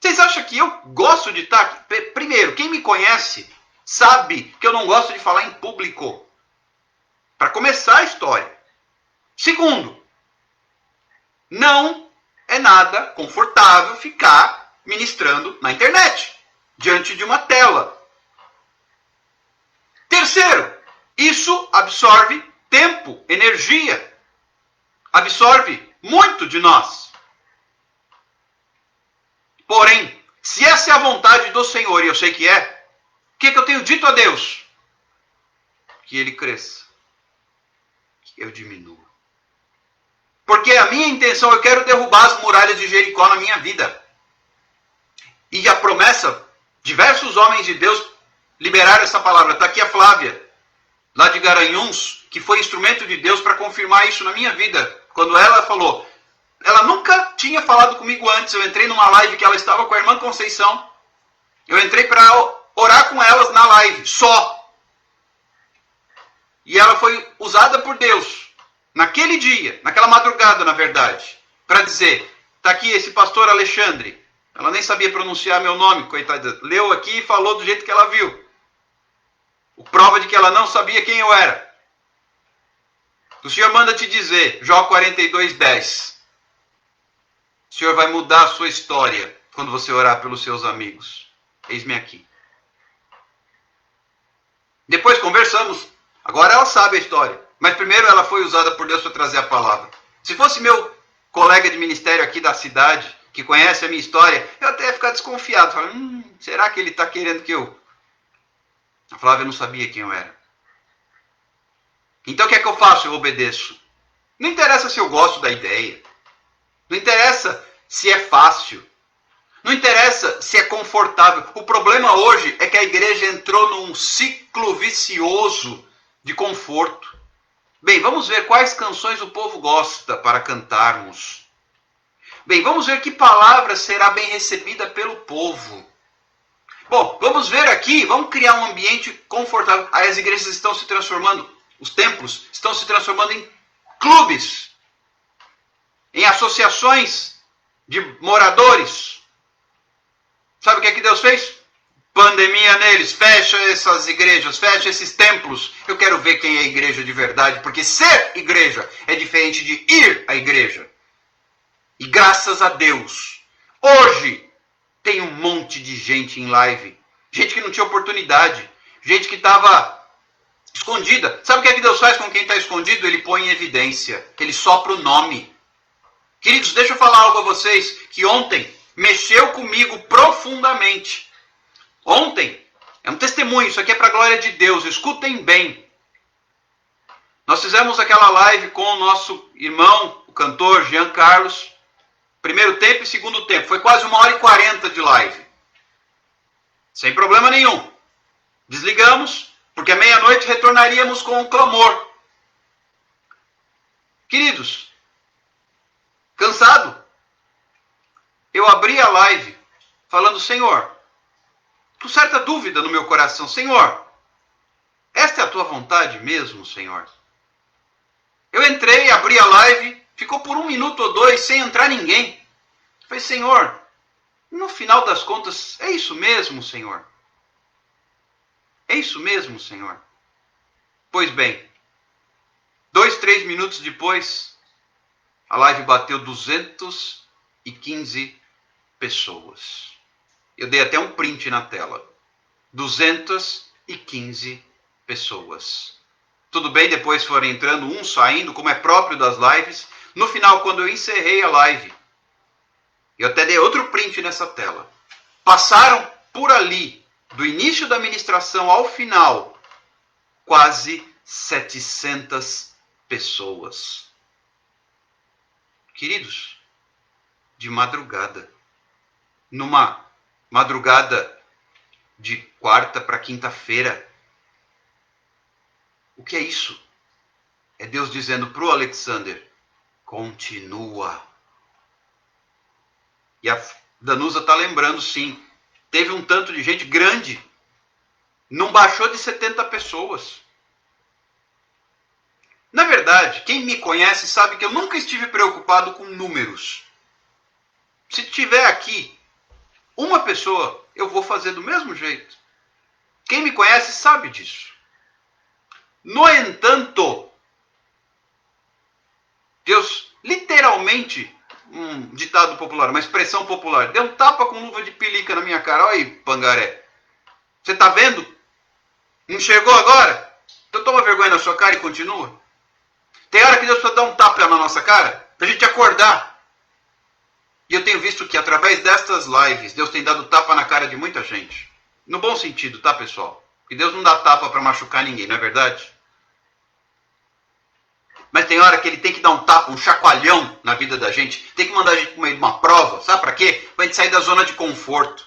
Vocês acham que eu gosto de estar... Primeiro, quem me conhece sabe que eu não gosto de falar em público. Para começar a história. Segundo, não é nada confortável ficar ministrando na internet, diante de uma tela. Terceiro, absorve tempo, energia, absorve muito de nós. Porém, se essa é a vontade do Senhor, e eu sei que é, o que eu tenho dito a Deus? Que Ele cresça, que eu diminua. Porque a minha intenção, eu quero derrubar as muralhas de Jericó na minha vida. E a promessa, diversos homens de Deus liberaram essa palavra. Está aqui a Flávia, lá de Garanhuns, que foi instrumento de Deus para confirmar isso na minha vida. Quando ela falou, ela nunca tinha falado comigo antes. Eu entrei numa live que ela estava com a irmã Conceição. Eu entrei para orar com elas na live, só. E ela foi usada por Deus, naquele dia, naquela madrugada, na verdade, para dizer, está aqui esse pastor Alexandre. Ela nem sabia pronunciar meu nome, coitada. Leu aqui e falou do jeito que ela viu. O prova de que ela não sabia quem eu era. O Senhor manda te dizer, Jó 42:10. O Senhor vai mudar a sua história quando você orar pelos seus amigos. Eis-me aqui. Depois conversamos. Agora ela sabe a história. Mas primeiro ela foi usada por Deus para trazer a palavra. Se fosse meu colega de ministério aqui da cidade, que conhece a minha história, eu até ia ficar desconfiado. Falar, será que ele está querendo que eu... A Flávia não sabia quem eu era. Então o que é que eu faço? Eu obedeço. Não interessa se eu gosto da ideia. Não interessa se é fácil. Não interessa se é confortável. O problema hoje é que a igreja entrou num ciclo vicioso de conforto. Bem, vamos ver quais canções o povo gosta para cantarmos. Bem, vamos ver que palavra será bem recebida pelo povo. Bom, vamos ver aqui, vamos criar um ambiente confortável. Aí as igrejas estão se transformando, os templos estão se transformando em clubes, em associações de moradores. Sabe o que é que Deus fez? Pandemia neles, fecha essas igrejas, fecha esses templos. Eu quero ver quem é igreja de verdade, porque ser igreja é diferente de ir à igreja. E graças a Deus, hoje tem um monte de gente em live. Gente que não tinha oportunidade. Gente que estava escondida. Sabe o que é que Deus faz com quem está escondido? Ele põe em evidência. Ele sopra o nome. Queridos, deixa eu falar algo a vocês que ontem mexeu comigo profundamente. Ontem, é um testemunho, isso aqui é para a glória de Deus. Escutem bem. Nós fizemos aquela live com o nosso irmão, o cantor Jean Carlos. Primeiro tempo e segundo tempo. Foi quase 1h40 de live. Sem problema nenhum. Desligamos, porque à meia-noite retornaríamos com um clamor. Queridos, cansado, eu abri a live falando, Senhor, com certa dúvida no meu coração, Senhor, esta é a tua vontade mesmo, Senhor? Eu entrei, abri a live, ficou por 1 minuto ou 2 sem entrar ninguém. Eu falei, Senhor, no final das contas, é isso mesmo, Senhor? É isso mesmo, Senhor? Pois bem, 2, 3 minutos depois, a live bateu 215 pessoas. Eu dei até um print na tela. 215 pessoas. Tudo bem, depois foram entrando, um saindo, como é próprio das lives. No final, quando eu encerrei a live, eu até dei outro print nessa tela. Passaram por ali, do início da ministração ao final, quase 700 pessoas. Queridos, de madrugada, numa madrugada de quarta para quinta-feira. O que é isso? É Deus dizendo para o Alexander, continua. E a Danusa está lembrando, sim, teve um tanto de gente grande, não baixou de 70 pessoas. Na verdade, quem me conhece sabe que eu nunca estive preocupado com números. Se tiver aqui uma pessoa, eu vou fazer do mesmo jeito. Quem me conhece sabe disso. No entanto, Deus literalmente, um ditado popular, uma expressão popular, deu um tapa com luva de pelica na minha cara. Olha aí, pangaré. Você está vendo? Enxergou agora? Então toma vergonha na sua cara e continua. Tem hora que Deus precisa dar um tapa na nossa cara para a gente acordar. E eu tenho visto que através destas lives, Deus tem dado tapa na cara de muita gente. No bom sentido, tá, pessoal? Porque Deus não dá tapa para machucar ninguém, não é verdade? Mas tem hora que Ele tem que dar um tapa, um chacoalhão na vida da gente. Tem que mandar a gente para meio de uma prova. Sabe para quê? Para a gente sair da zona de conforto.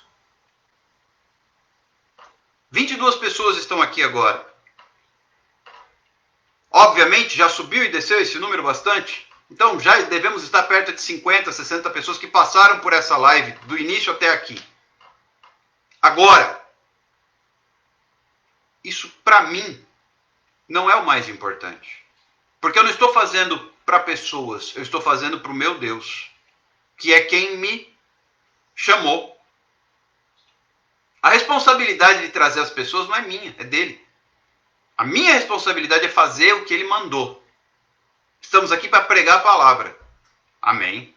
22 pessoas estão aqui agora. Obviamente, já subiu e desceu esse número bastante. Então, já devemos estar perto de 50, 60 pessoas que passaram por essa live, do início até aqui. Agora, isso para mim não é o mais importante. Porque eu não estou fazendo para pessoas, eu estou fazendo para o meu Deus, que é quem me chamou. A responsabilidade de trazer as pessoas não é minha, é dele. A minha responsabilidade é fazer o que ele mandou. Estamos aqui para pregar a palavra. Amém.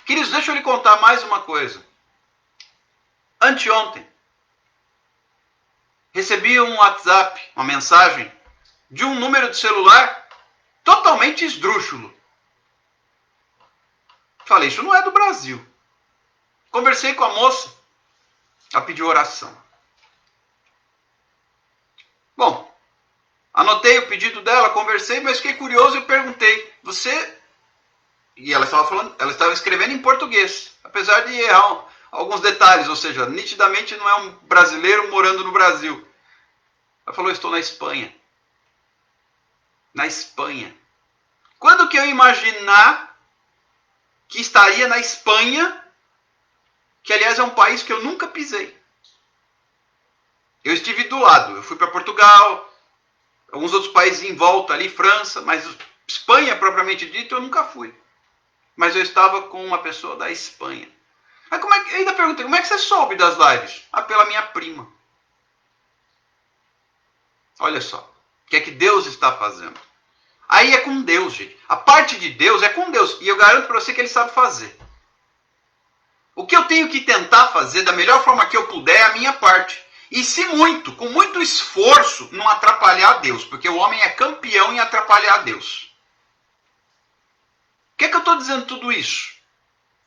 Queridos, deixa eu lhe contar mais uma coisa. Anteontem, recebi um WhatsApp, uma mensagem, de um número de celular totalmente esdrúxulo. Falei, isso não é do Brasil. Conversei com a moça, ela pediu oração. Bom, anotei o pedido dela, conversei, mas fiquei curioso e perguntei, você... E ela estava escrevendo em português, apesar de errar alguns detalhes, ou seja, nitidamente não é um brasileiro morando no Brasil. Ela falou, estou na Espanha. Na Espanha. Quando que eu imaginar que estaria na Espanha, que aliás é um país que eu nunca pisei. Eu estive do lado, eu fui para Portugal, alguns outros países em volta ali, França, mas Espanha propriamente dito eu nunca fui. Mas eu estava com uma pessoa da Espanha. Mas eu ainda perguntei, como é que você soube das lives? Ah, pela minha prima. Olha só, o que é que Deus está fazendo? Aí é com Deus, gente. A parte de Deus é com Deus. E eu garanto para você que Ele sabe fazer. O que eu tenho que tentar fazer da melhor forma que eu puder é a minha parte. E se muito, com muito esforço, não atrapalhar a Deus. Porque o homem é campeão em atrapalhar a Deus. Por que eu estou dizendo tudo isso?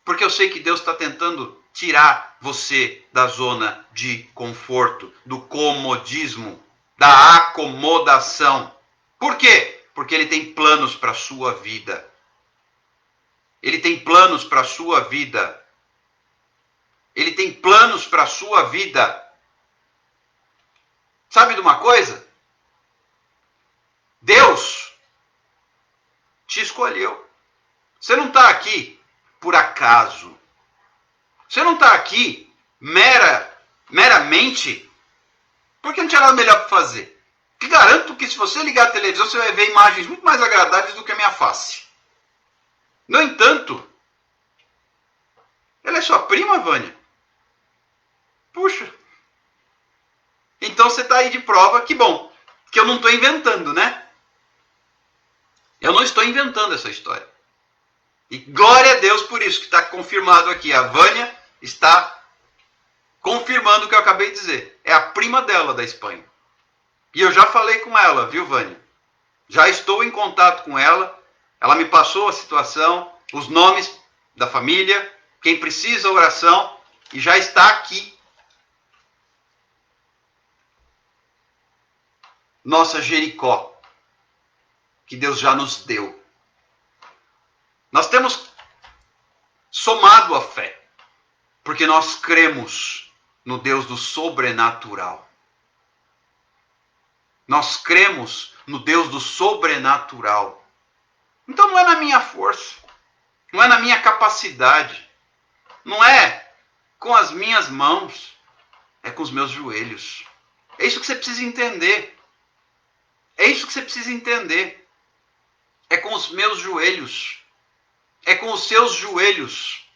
Porque eu sei que Deus está tentando tirar você da zona de conforto, do comodismo, da acomodação. Por quê? Porque Ele tem planos para a sua vida. Ele tem planos para a sua vida. Ele tem planos para a sua vida. Sabe de uma coisa? Deus te escolheu. Você não está aqui por acaso. Você não está aqui meramente porque não tinha nada melhor para fazer. Que garanto que se você ligar a televisão, você vai ver imagens muito mais agradáveis do que a minha face. No entanto, ela é sua prima, Vânia? Puxa. Então você está aí de prova, que bom. Que eu não estou inventando, né? Eu não estou inventando essa história. E glória a Deus por isso, que está confirmado aqui. A Vânia está confirmando o que eu acabei de dizer. É a prima dela da Espanha. E eu já falei com ela, viu, Vânia? Já estou em contato com ela. Ela me passou a situação, os nomes da família, quem precisa oração, e já está aqui. Nossa Jericó, que Deus já nos deu. Nós temos somado a fé, porque nós cremos no Deus do sobrenatural. Nós cremos no Deus do sobrenatural. Então não é na minha força, não é na minha capacidade, não é com as minhas mãos, é com os meus joelhos. É isso que você precisa entender. É isso que você precisa entender. É com os meus joelhos. É com os seus joelhos.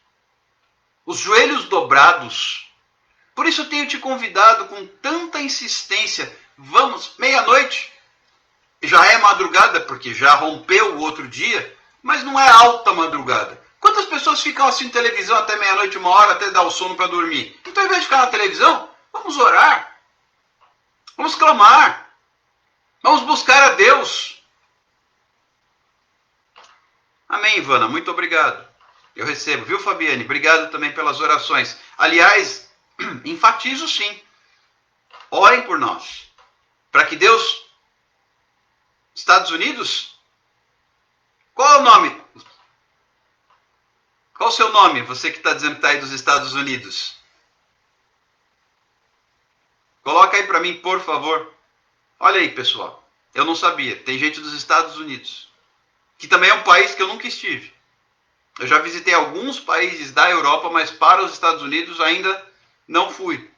Os joelhos dobrados. Por isso eu tenho te convidado com tanta insistência. Vamos, meia-noite. Já é madrugada, porque já rompeu o outro dia, mas não é alta madrugada. Quantas pessoas ficam assistindo televisão até meia-noite, 1 hora, até dar o sono para dormir? Então, ao invés de ficar na televisão, vamos orar. Vamos clamar. Vamos buscar a Deus. Amém, Ivana. Muito obrigado. Eu recebo. Viu, Fabiane? Obrigado também pelas orações. Aliás, enfatizo sim. Orem por nós. Para que Deus... Estados Unidos? Qual é o nome? Qual o seu nome? Você que está dizendo que está aí dos Estados Unidos. Coloca aí para mim, por favor. Olha aí, pessoal. Eu não sabia. Tem gente dos Estados Unidos. Que também é um país que eu nunca estive. Eu já visitei alguns países da Europa, mas para os Estados Unidos ainda não fui.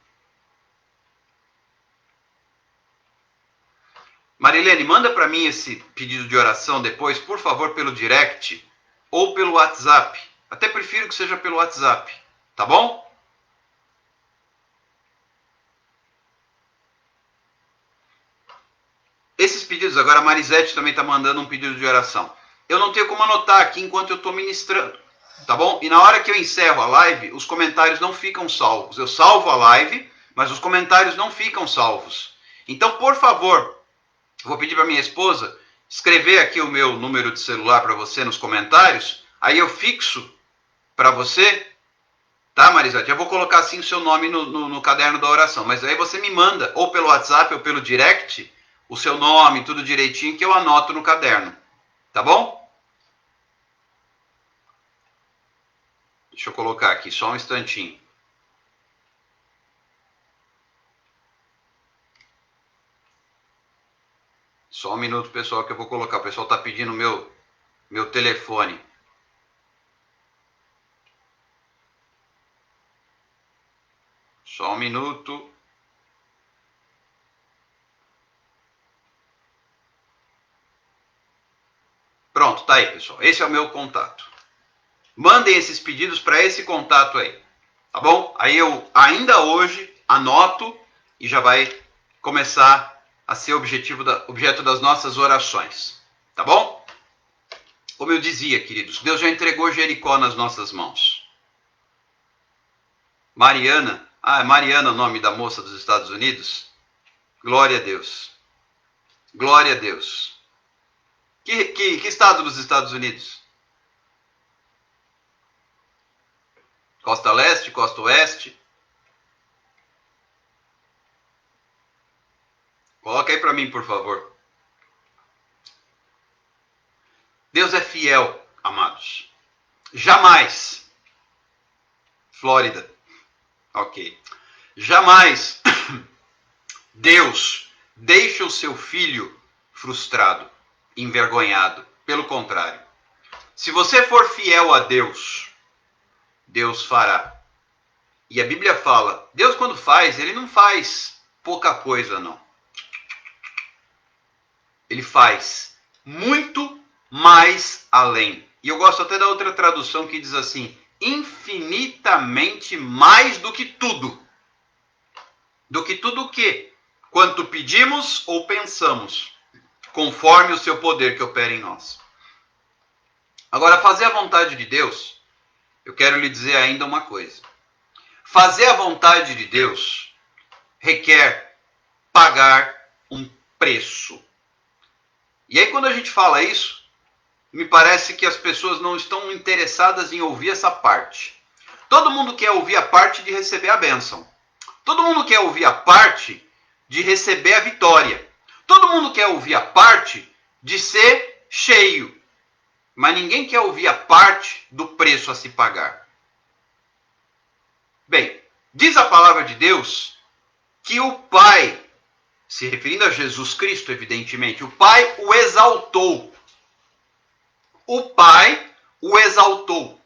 Marilene, manda para mim esse pedido de oração depois, por favor, pelo direct ou pelo WhatsApp. Até prefiro que seja pelo WhatsApp, tá bom? Esses pedidos, agora a Marisete também está mandando um pedido de oração. Eu não tenho como anotar aqui enquanto eu estou ministrando, tá bom? E na hora que eu encerro a live, os comentários não ficam salvos. Eu salvo a live, mas os comentários não ficam salvos. Então, por favor, vou pedir para minha esposa escrever aqui o meu número de celular para você nos comentários. Aí eu fixo para você, tá, Marisete? Eu vou colocar assim o seu nome no caderno da oração. Mas aí você me manda, ou pelo WhatsApp ou pelo direct, o seu nome, tudo direitinho, que eu anoto no caderno. Tá bom? Deixa eu colocar aqui, só um instantinho. Só um minuto, pessoal, que eu vou colocar. O pessoal está pedindo meu telefone. Só um minuto. Pronto, tá aí, pessoal. Esse é o meu contato. Mandem esses pedidos para esse contato aí, tá bom? Aí eu, ainda hoje, anoto e já vai começar a ser objeto das nossas orações, tá bom? Como eu dizia, queridos, Deus já entregou Jericó nas nossas mãos. Mariana, é Mariana o nome da moça dos Estados Unidos? Glória a Deus. Glória a Deus. Que estado dos Estados Unidos? Costa Leste, Costa Oeste? Coloca aí para mim, por favor. Deus é fiel, amados. Jamais. Flórida. Ok. Jamais Deus deixa o seu filho frustrado, envergonhado. Pelo contrário. Se você for fiel a Deus, Deus fará. E a Bíblia fala, Deus quando faz, Ele não faz pouca coisa, não. Ele faz muito mais além. E eu gosto até da outra tradução que diz assim, infinitamente mais do que tudo. Do que tudo o quê? Quanto pedimos ou pensamos, conforme o seu poder que opera em nós. Agora, fazer a vontade de Deus, eu quero lhe dizer ainda uma coisa. Fazer a vontade de Deus requer pagar um preço. E aí, quando a gente fala isso, me parece que as pessoas não estão interessadas em ouvir essa parte. Todo mundo quer ouvir a parte de receber a bênção. Todo mundo quer ouvir a parte de receber a vitória. Todo mundo quer ouvir a parte de ser cheio. Mas ninguém quer ouvir a parte do preço a se pagar. Bem, diz a palavra de Deus que o Pai, se referindo a Jesus Cristo, evidentemente, o Pai o exaltou. O Pai o exaltou.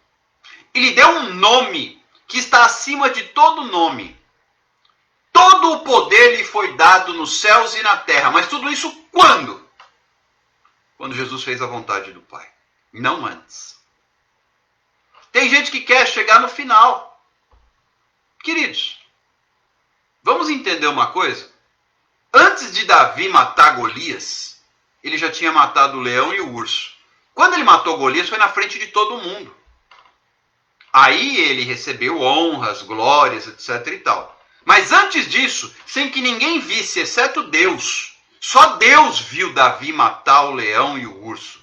E lhe deu um nome que está acima de todo nome. Todo o poder lhe foi dado nos céus e na terra. Mas tudo isso quando? Quando Jesus fez a vontade do Pai. Não antes. Tem gente que quer chegar no final. Queridos, vamos entender uma coisa? Antes de Davi matar Golias, ele já tinha matado o leão e o urso. Quando ele matou Golias, foi na frente de todo mundo. Aí ele recebeu honras, glórias, etc e tal. Mas antes disso, sem que ninguém visse, exceto Deus, Só Deus viu Davi matar o leão e o urso.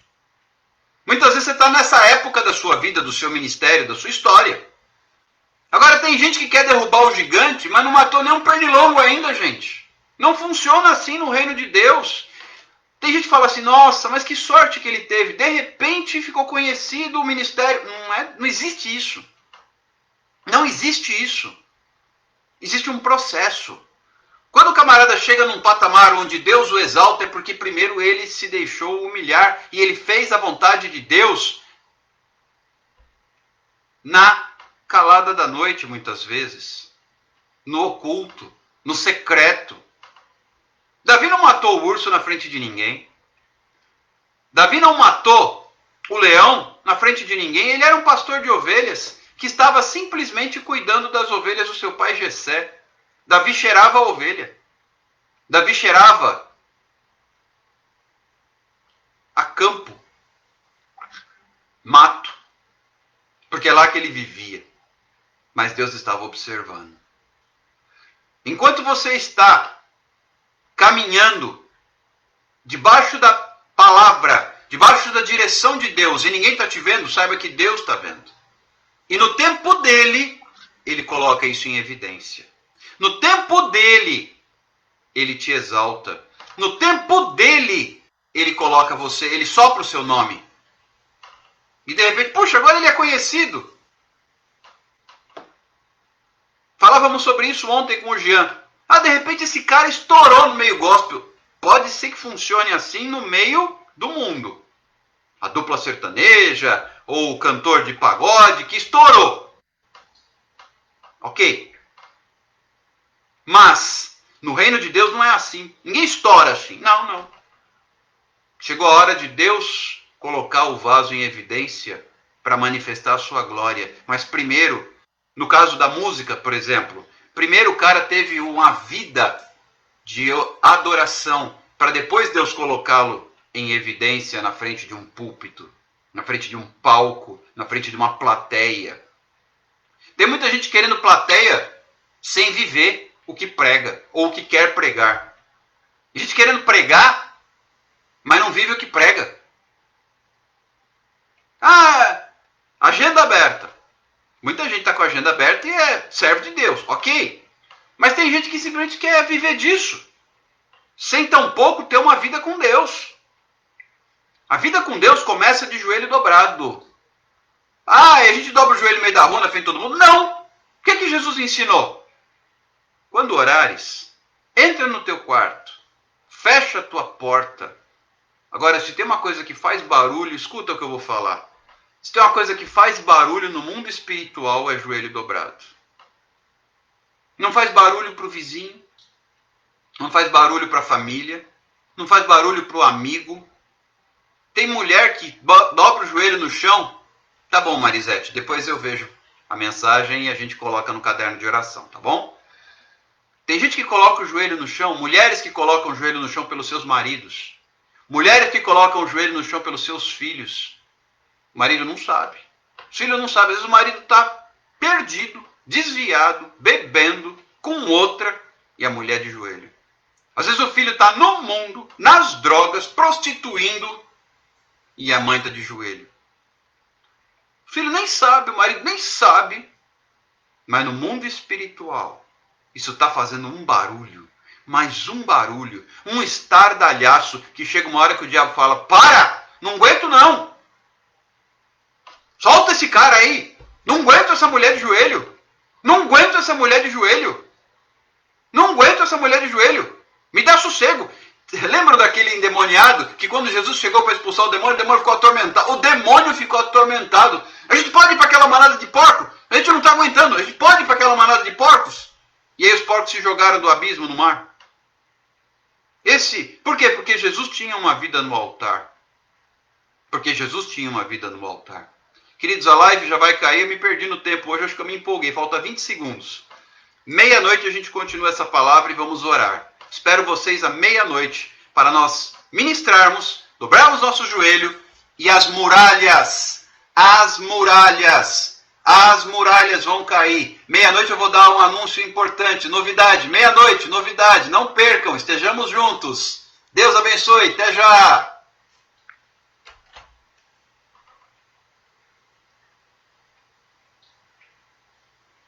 Muitas vezes você está nessa época da sua vida, do seu ministério, da sua história. Agora tem gente que quer derrubar o gigante, mas não matou nem um pernilongo ainda, gente. Não funciona assim no reino de Deus. Tem gente que fala assim, nossa, mas que sorte que ele teve. De repente ficou conhecido o ministério. Não existe isso. Não existe isso. Existe um processo. Quando o camarada chega num patamar onde Deus o exalta, é porque primeiro ele se deixou humilhar e ele fez a vontade de Deus na calada da noite, muitas vezes, no oculto, no secreto. Davi não matou o urso na frente de ninguém. Davi não matou o leão na frente de ninguém. Ele era um pastor de ovelhas que estava simplesmente cuidando das ovelhas do seu pai Jessé. Davi cheirava a ovelha. Davi cheirava a campo, mato, porque é lá que ele vivia. Mas Deus estava observando. Enquanto você está caminhando debaixo da palavra, debaixo da direção de Deus, e ninguém está te vendo, saiba que Deus está vendo. E no tempo dele, ele coloca isso em evidência. No tempo dele, ele te exalta. No tempo dele, ele coloca você, ele sopra o seu nome. E de repente, puxa, agora ele é conhecido. Falávamos sobre isso ontem com o Jean. De repente esse cara estourou no meio gospel. Pode ser que funcione assim no meio do mundo. A dupla sertaneja, ou o cantor de pagode que estourou. Ok. Mas, no reino de Deus não é assim. Ninguém estoura assim. Não. Chegou a hora de Deus colocar o vaso em evidência para manifestar a sua glória. Mas primeiro, no caso da música, por exemplo, primeiro o cara teve uma vida de adoração para depois Deus colocá-lo em evidência na frente de um púlpito, na frente de um palco, na frente de uma plateia. Tem muita gente querendo plateia sem viver o que prega ou o que quer pregar. Gente querendo pregar, mas não vive o que prega. Agenda aberta. Muita gente está com a agenda aberta e é servo de Deus, ok. Mas tem gente que simplesmente quer viver disso, sem tampouco ter uma vida com Deus. A vida com Deus começa de joelho dobrado. E a gente dobra o joelho no meio da rua, na frente de todo mundo? Não! O que Jesus ensinou? Quando orares, entra no teu quarto, fecha a tua porta. Agora, se tem uma coisa que faz barulho, escuta o que eu vou falar. Se tem uma coisa que faz barulho no mundo espiritual, é joelho dobrado. Não faz barulho para o vizinho, não faz barulho para a família, não faz barulho para o amigo. Tem mulher que dobra o joelho no chão. Tá bom, Marisete, depois eu vejo a mensagem e a gente coloca no caderno de oração, tá bom? Tem gente que coloca o joelho no chão, mulheres que colocam o joelho no chão pelos seus maridos, mulheres que colocam o joelho no chão pelos seus filhos. O marido não sabe. O filho não sabe. Às vezes o marido está perdido, desviado, bebendo com outra e a mulher de joelho. Às vezes o filho está no mundo, nas drogas, prostituindo e a mãe está de joelho. O filho nem sabe, o marido nem sabe, mas no mundo espiritual isso está fazendo um barulho, mais um barulho, um estardalhaço que chega uma hora que o diabo fala, para, não aguento não. Solta esse cara aí. Não aguento essa mulher de joelho. Não aguento essa mulher de joelho. Não aguento essa mulher de joelho. Me dá sossego. Lembram daquele endemoniado que quando Jesus chegou para expulsar o demônio ficou atormentado. O demônio ficou atormentado. A gente pode ir para aquela manada de porcos? A gente não está aguentando. A gente pode ir para aquela manada de porcos? E aí os porcos se jogaram do abismo no mar. Por quê? Porque Jesus tinha uma vida no altar. Porque Jesus tinha uma vida no altar. Queridos, a live já vai cair, eu me perdi no tempo hoje, acho que eu me empolguei, falta 20 segundos. Meia-noite a gente continua essa palavra e vamos orar. Espero vocês à meia-noite para nós ministrarmos, dobrarmos nosso joelho e as muralhas vão cair. Meia-noite eu vou dar um anúncio importante, novidade, meia-noite, novidade, não percam, estejamos juntos. Deus abençoe, até já!